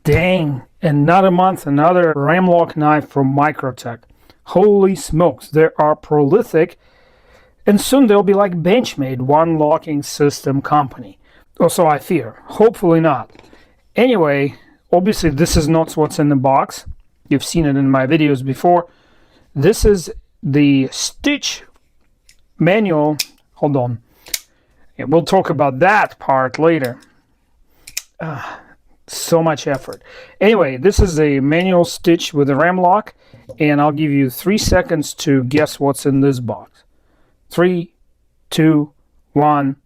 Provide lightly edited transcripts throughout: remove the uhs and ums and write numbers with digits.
Dang, another month, another ramlock knife from Microtech. Holy smokes, they are prolific, and soon they'll be like Benchmade, one locking system company. Or so I fear. Hopefully not. Anyway, obviously this is not what's in the box. You've seen it in my videos before. This is the stitch manual. Hold on. Yeah, we'll talk about that part later. So much effort. Anyway, this is a manual stitch with a ram lock, and I'll give you 3 seconds to guess what's in this box. 3, 2, 1.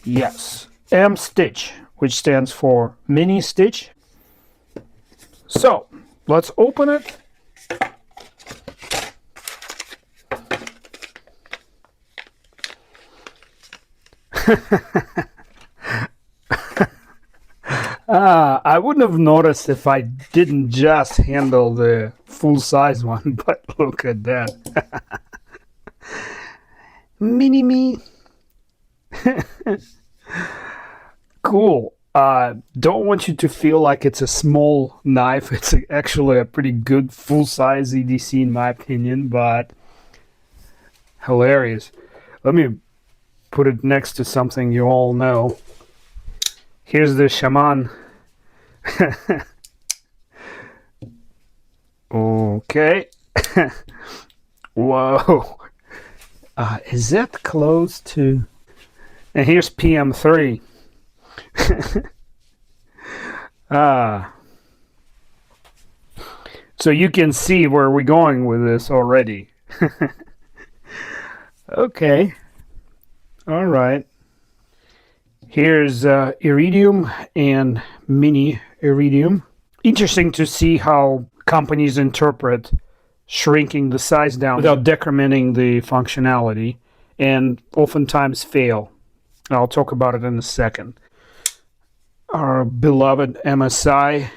Yes, M stitch, which stands for mini stitch. So let's open it. I wouldn't have noticed if I didn't just handle the full-size one, but look at that. Mini me. Cool. Don't want you to feel like it's a small knife. It's actually a pretty good full-size EDC in my opinion, but hilarious. Let me put it next to something you all know. Here's the Shaman. Okay. Whoa. Is that close to... And here's PM3. So you can see where we're going with this already. Okay. All right. Here's iridium and mini iridium. Interesting to see how companies interpret shrinking the size down without decrementing the functionality, and oftentimes fail. I'll talk about it in a second. Our beloved MSI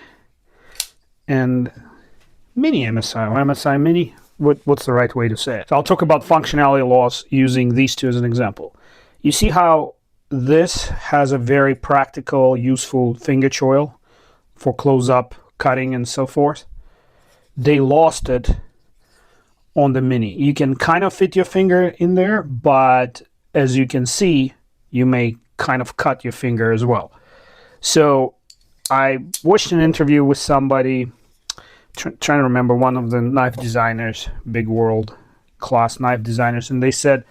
and mini MSI, or MSI mini. What's the right way to say it? So I'll talk about functionality loss using these two as an example. You see how this has a very practical, useful finger choil for close-up cutting and so forth. They lost it on the mini. You can kind of fit your finger in there, but as you can see, you may kind of cut your finger as well. So I watched an interview with somebody, trying to remember, one of the knife designers, big world class knife designers, and they said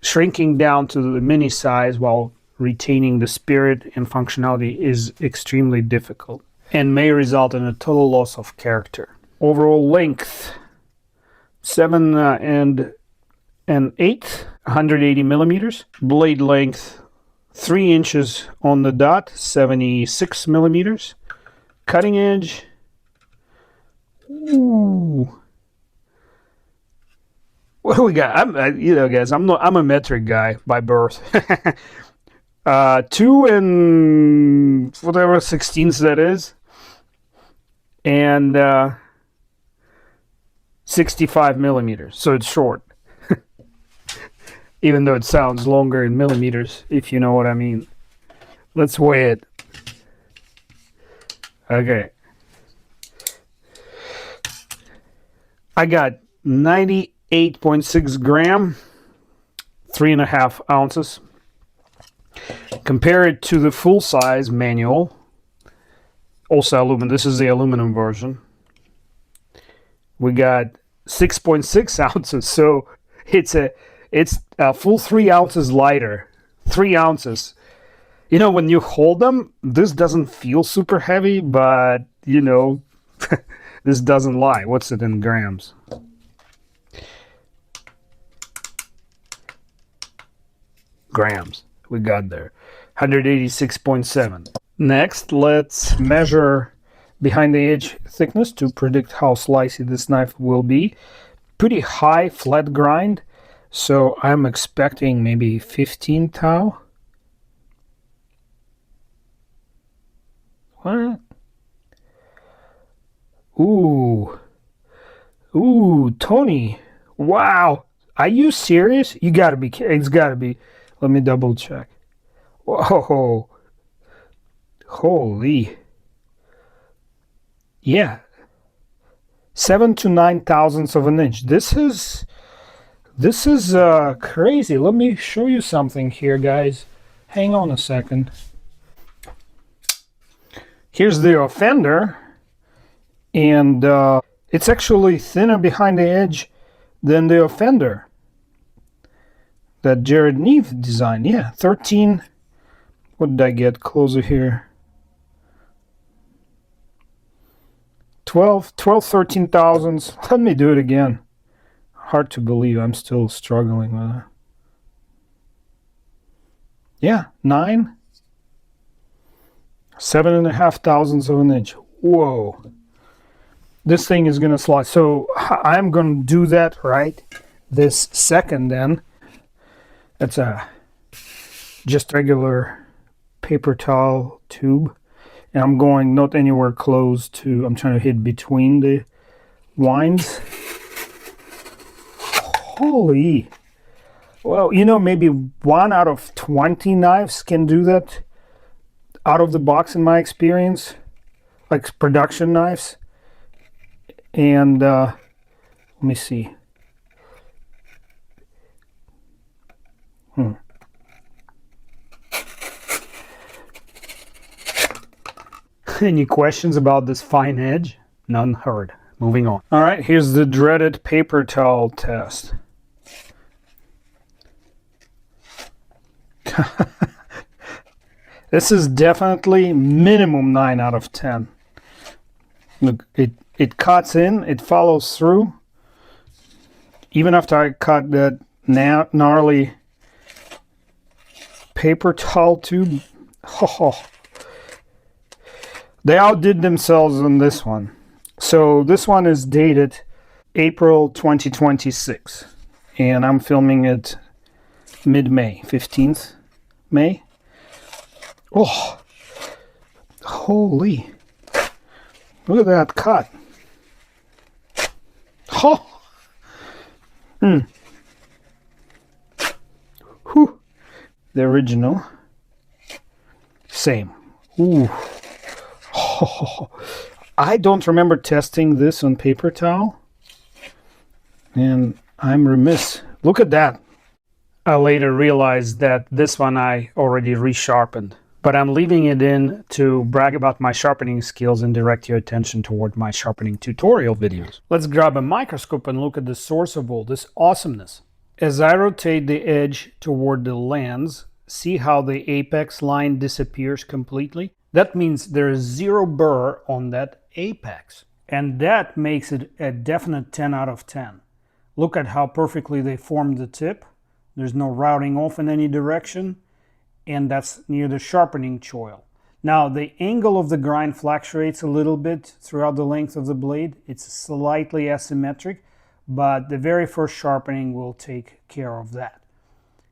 shrinking down to the mini size while retaining the spirit and functionality is extremely difficult and may result in a total loss of character. Overall length, 7 and 1/8, 180 millimeters. Blade length, 3 inches on the dot, 76 millimeters. Cutting edge, ooh. What do we got? You know, guys, I'm a metric guy by birth. 2 and whatever 16ths that is, and 65 millimeters. So it's short, even though it sounds longer in millimeters, if you know what I mean. Let's weigh it. Okay, I got 98.6 gram, 3.5 ounces. Compare it to the full-size manual, also aluminum. This is the aluminum version. We got 6.6 ounces, so it's a full 3 ounces lighter. 3 ounces. You know, when you hold them, this doesn't feel super heavy, but you know, this doesn't lie. What's it in grams? Grams. We got there. 186.7. Next, let's measure behind the edge thickness to predict how slicey this knife will be. Pretty high flat grind, so I'm expecting maybe 15 thou. What? Ooh, Tony, wow, are you serious? You gotta be, it's gotta be. Let me double check. Whoa, holy, Yeah, 7 to 9 thousandths of an inch. This is crazy. Let me show you something here, guys. Hang on a second. Here's the offender, and it's actually thinner behind the edge than the offender that Jared Neve designed. Yeah, 13. What did I get closer here? 12, 13 thousandths. Let me do it again. Hard to believe. I'm still struggling with it. Yeah, 9. 7.5 thousandths of an inch. Whoa. This thing is going to slide. So I'm going to do that right this second then. That's a just regular paper towel tube. And I'm going not anywhere close to, I'm trying to hit between the winds. Holy. Well, you know, maybe 1 out of 20 knives can do that out of the box in my experience, like production knives. And let me see. Any questions about this fine edge? None heard. Moving on. All right, here's the dreaded paper towel test. This is definitely minimum 9 out of 10. Look, it cuts in, it follows through. Even after I cut that gnarly paper towel tube, oh, they outdid themselves on this one. So this one is dated April 2026, and I'm filming it mid-May, 15th May. Oh, holy. Look at that cut. Oh. Whew. The original. Same. Ooh. Oh. I don't remember testing this on paper towel. And I'm remiss. Look at that. I later realized that this one I already resharpened. But I'm leaving it in to brag about my sharpening skills and direct your attention toward my sharpening tutorial videos. Let's grab a microscope and look at the source of all this awesomeness. As I rotate the edge toward the lens, see how the apex line disappears completely? That means there is 0 burr on that apex. And that makes it a definite 10 out of 10. Look at how perfectly they formed the tip. There's no routing off in any direction. And that's near the sharpening choil. Now the angle of the grind fluctuates a little bit throughout the length of the blade. It's slightly asymmetric, but the very first sharpening will take care of that.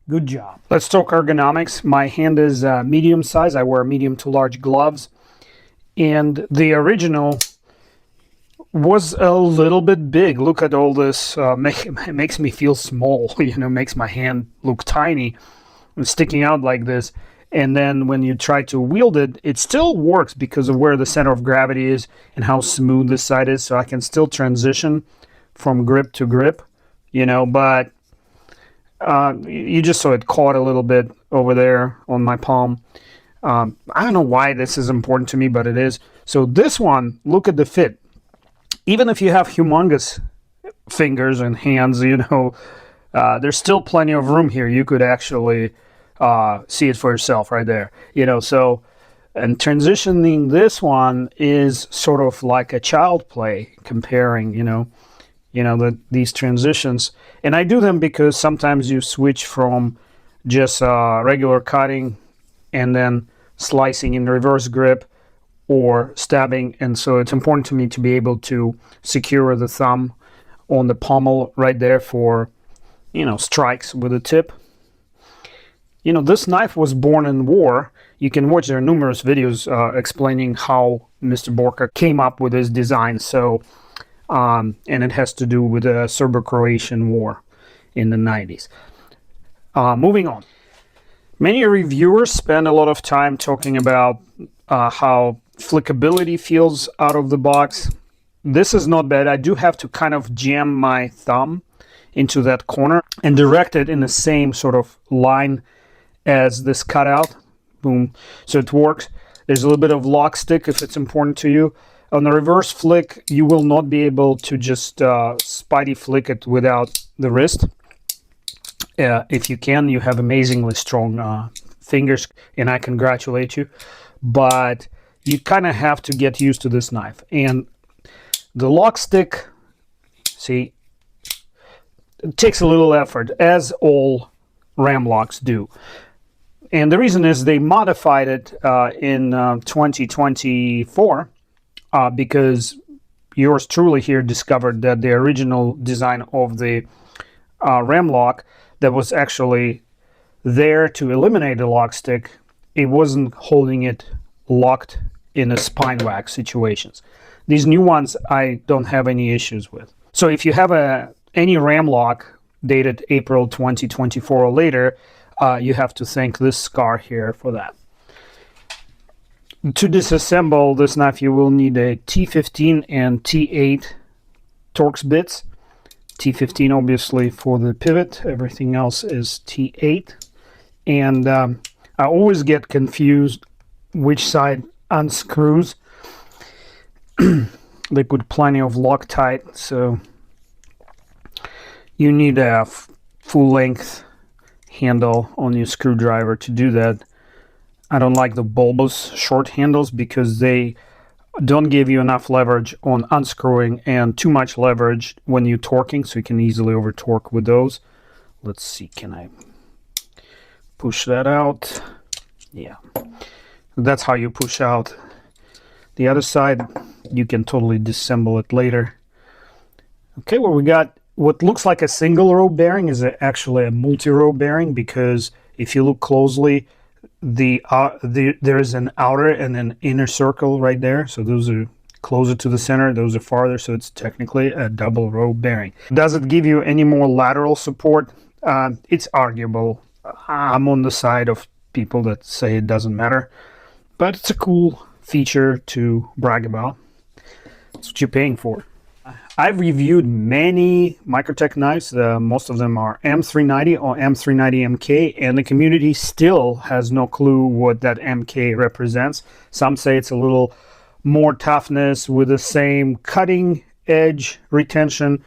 Good job. Let's talk ergonomics. My hand is medium size. I wear medium to large gloves. And the original was a little bit big. Look at all this. It makes me feel small, you know, makes my hand look tiny. Sticking out like this, and then when you try to wield it, it still works because of where the center of gravity is and how smooth this side is, so I can still transition from grip to grip, you know, but you just saw it caught a little bit over there on my palm. I don't know why this is important to me, but it is. So this one, look at the fit. Even if you have humongous fingers and hands, you know, there's still plenty of room here. You could actually see it for yourself right there. You know, so, and transitioning this one is sort of like a child play, comparing, these transitions. And I do them because sometimes you switch from just regular cutting and then slicing in reverse grip or stabbing. And so it's important to me to be able to secure the thumb on the pommel right there for, strikes with the tip. This knife was born in war. You can watch, there are numerous videos explaining how Mr. Borka came up with his design. So, and it has to do with the Serbo-Croatian War in the 90s. Moving on. Many reviewers spend a lot of time talking about how flickability feels out of the box. This is not bad. I do have to kind of jam my thumb into that corner and direct it in the same sort of line as this cutout. Boom. So it works. There's a little bit of lock stick if it's important to you. On the reverse flick, you will not be able to just spidey flick it without the wrist. If you can, you have amazingly strong fingers, and I congratulate you. But you kind of have to get used to this knife. And the lock stick, see, it takes a little effort, as all ram locks do. And the reason is they modified it in 2024 because yours truly here discovered that the original design of the ram lock that was actually there to eliminate the lock stick, it wasn't holding it locked in a spine wax situations. These new ones I don't have any issues with. So if you have any ram lock dated April 2024 or later, you have to thank this scar here for that. To disassemble this knife, you will need a T15 and T8 Torx bits. T15 obviously for the pivot, everything else is T8. And I always get confused which side unscrews. They put plenty of Loctite, so you need a full-length handle on your screwdriver to do that. I don't like the bulbous short handles because they don't give you enough leverage on unscrewing and too much leverage when you're torquing, so you can easily over torque with those. Let's see, can I push that out? Yeah, that's how you push out. The other side, you can totally disassemble it later. Okay, well, we got what looks like a single row bearing is actually a multi-row bearing, because if you look closely, there's an outer and an inner circle right there. So those are closer to the center, those are farther, so it's technically a double row bearing. Does it give you any more lateral support? It's arguable. I'm on the side of people that say it doesn't matter, but it's a cool feature to brag about. That's what you're paying for. I've reviewed many Microtech knives. Most of them are M390 or M390 MK, and the community still has no clue what that MK represents. Some say it's a little more toughness with the same cutting edge retention.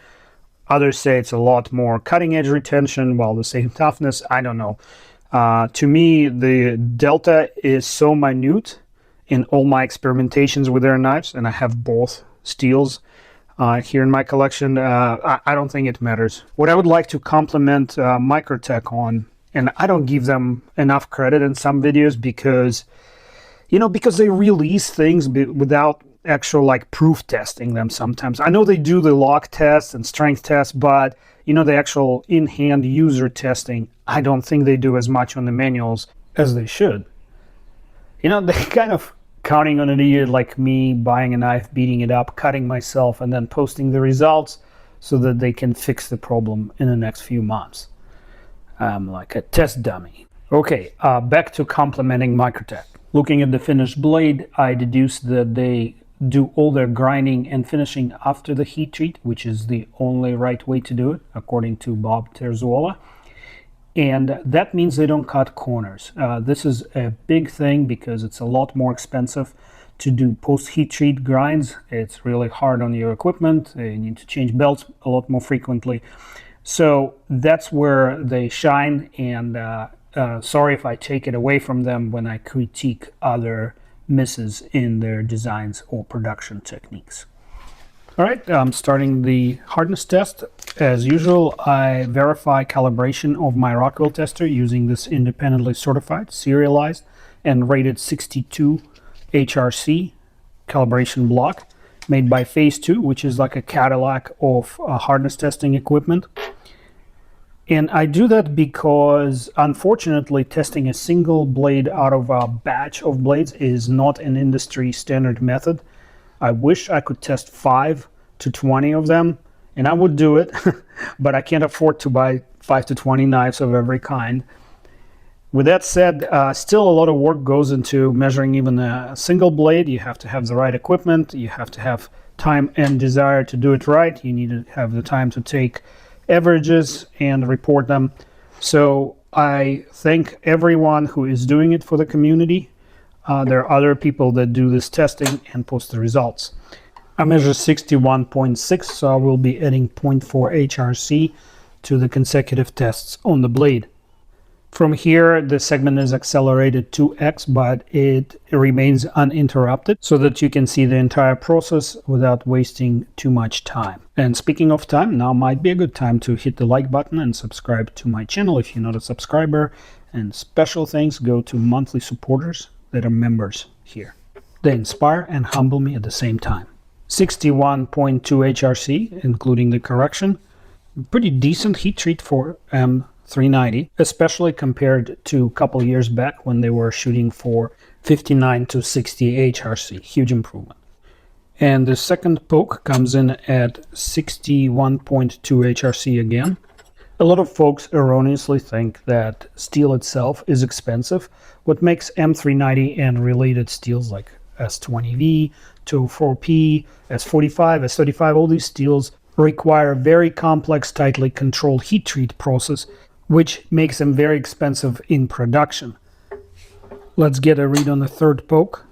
Others say it's a lot more cutting edge retention while the same toughness. I don't know. To me, the delta is so minute in all my experimentations with their knives, and I have both steels here in my collection. I don't think it matters. What I would like to compliment Microtech on, and I don't give them enough credit in some videos because, because they release things without actual proof testing them sometimes. I know they do the lock test and strength test, but the actual in-hand user testing, I don't think they do as much on the manuals as they should. They kind of counting on an idiot like me buying a knife, beating it up, cutting myself, and then posting the results so that they can fix the problem in the next few months. I'm like a test dummy. Okay, back to complimenting Microtech. Looking at the finished blade, I deduced that they do all their grinding and finishing after the heat treat, which is the only right way to do it, according to Bob Terzuola. And that means they don't cut corners. This is a big thing because it's a lot more expensive to do post-heat treat grinds. It's really hard on your equipment. You need to change belts a lot more frequently. So that's where they shine, and sorry if I take it away from them when I critique other misses in their designs or production techniques. All right, I'm starting the hardness test. As usual, I verify calibration of my Rockwell tester using this independently certified, serialized, and rated 62 HRC calibration block made by Phase 2, which is like a Cadillac of hardness testing equipment. And I do that because, unfortunately, testing a single blade out of a batch of blades is not an industry standard method. I wish I could test 5 to 20 of them, and I would do it, but I can't afford to buy 5 to 20 knives of every kind. With that said, still a lot of work goes into measuring even a single blade. You have to have the right equipment. You have to have time and desire to do it right. You need to have the time to take averages and report them. So I thank everyone who is doing it for the community. There are other people that do this testing and post the results. I measure 61.6, so I will be adding 0.4 HRC to the consecutive tests on the blade. From here, the segment is accelerated 2x, but it remains uninterrupted so that you can see the entire process without wasting too much time. And speaking of time, now might be a good time to hit the like button and subscribe to my channel if you're not a subscriber. And special thanks go to monthly supporters that are members here. They inspire and humble me at the same time. 61.2 HRC, including the correction. Pretty decent heat treat for M390, especially compared to a couple years back when they were shooting for 59 to 60 HRC. Huge improvement. And the second poke comes in at 61.2 HRC again. A lot of folks erroneously think that steel itself is expensive. What makes M390 and related steels like S20V, 204P, S45, S35, all these steels require a very complex, tightly controlled heat treat process, which makes them very expensive in production. Let's get a read on the third poke.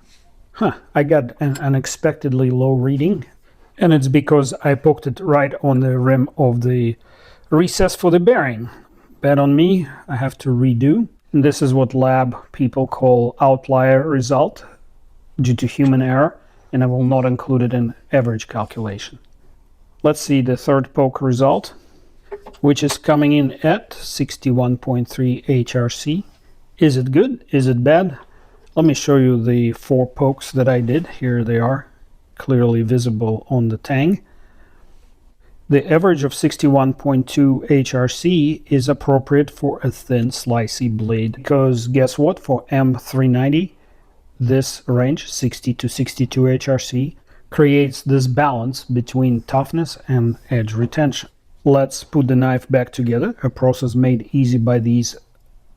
I got an unexpectedly low reading, and it's because I poked it right on the rim of the recess for the bearing. Bad on me, I have to redo. And this is what lab people call outlier result due to human error, and I will not include it in average calculation. Let's see the third poke result, which is coming in at 61.3 HRC. Is it good? Is it bad? Let me show you the 4 pokes that I did. Here they are, clearly visible on the tang. The average of 61.2 HRC is appropriate for a thin, slicey blade, because guess what? For M390, this range, 60 to 62 HRC, creates this balance between toughness and edge retention. Let's put the knife back together, a process made easy by these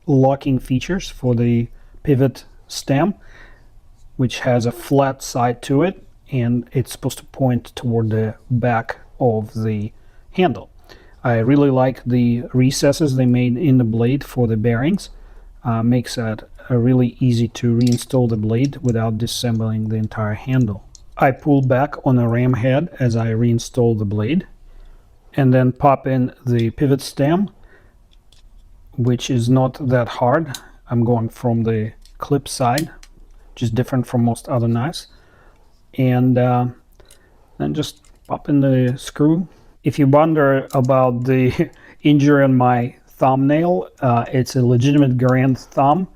locking features for the pivot stem, which has a flat side to it, and it's supposed to point toward the back of the handle. I really like the recesses they made in the blade for the bearings. Makes it really easy to reinstall the blade without disassembling the entire handle. I pull back on the ram head as I reinstall the blade, and then pop in the pivot stem, which is not that hard. I'm going from the clip side, which is different from most other knives, and then just pop in the screw. If you wonder about the injury on my thumbnail, it's a legitimate Garand thumb.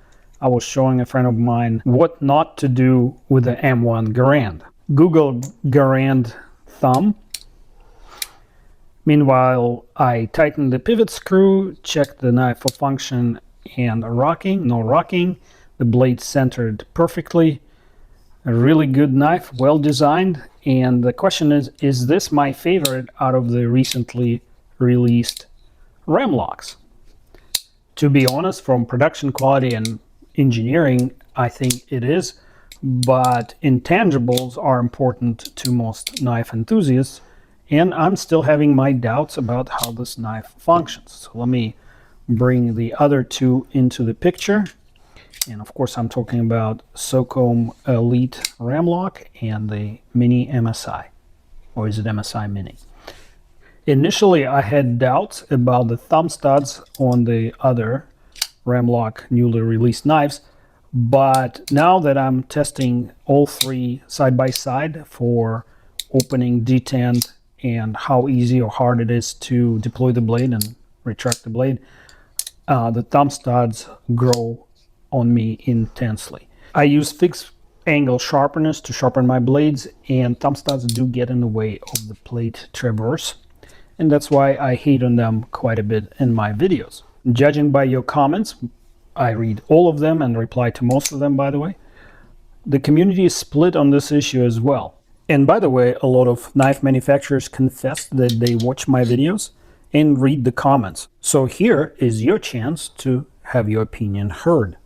I was showing a friend of mine what not to do with the M1 Garand. Google Garand thumb. Meanwhile, I tighten the pivot screw, check the knife for function and rocking. No rocking. The blade centered perfectly. A really good knife, well designed. And the question is this my favorite out of the recently released ram locks? To be honest, from production quality and engineering, I think it is. But intangibles are important to most knife enthusiasts, and I'm still having my doubts about how this knife functions. So let me bring the other two into the picture. And of course, I'm talking about Socom Elite Ram Lock and the Mini MSI, or is it MSI Mini? Initially, I had doubts about the thumb studs on the other Ram Lock newly released knives, but now that I'm testing all three side by side for opening, detent, and how easy or hard it is to deploy the blade and retract the blade, the thumb studs grow on me intensely. I use fixed angle sharpeners to sharpen my blades, and thumb studs do get in the way of the plate traverse, and that's why I hate on them quite a bit in my videos. Judging by your comments, I read all of them and reply to most of them, by the way. The community is split on this issue as well. And by the way, a lot of knife manufacturers confess that they watch my videos and read the comments. So here is your chance to have your opinion heard.